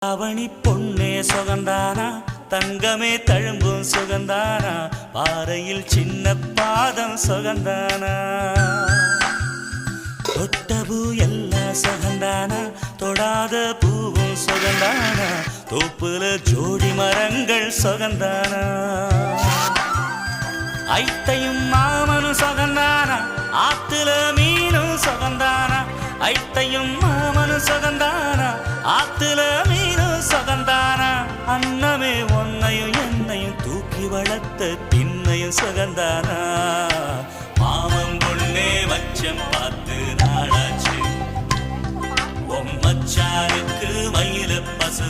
அவனி பொன்னே சுகந்தானா தங்கமே தழும்பும் சுகந்தானா பாறையில் சின்ன பாதம் சுகந்தானா தொட்டபூ எல்லாம் சுகந்தானா தொடாத பூவும் சுகந்தானா தோப்புல ஜோடி மரங்கள் சுகந்தானா ஐத்தையும் மாமனும் சுகந்தானா ஆத்துல மீனும் சுகந்தானா ஐத்தையும் மாமனும் சுகந்தானா ஆத்துல மீனும் சுகந்தானா அன்னமே ஒன்னையும் என்னையும் தூக்கி வளர்த்த திண்ணையும் சுகந்தானா மாமன் பொண்ணே வச்சம் பார்த்து நாளாச்சு மச்சானுக்கு மயில பசு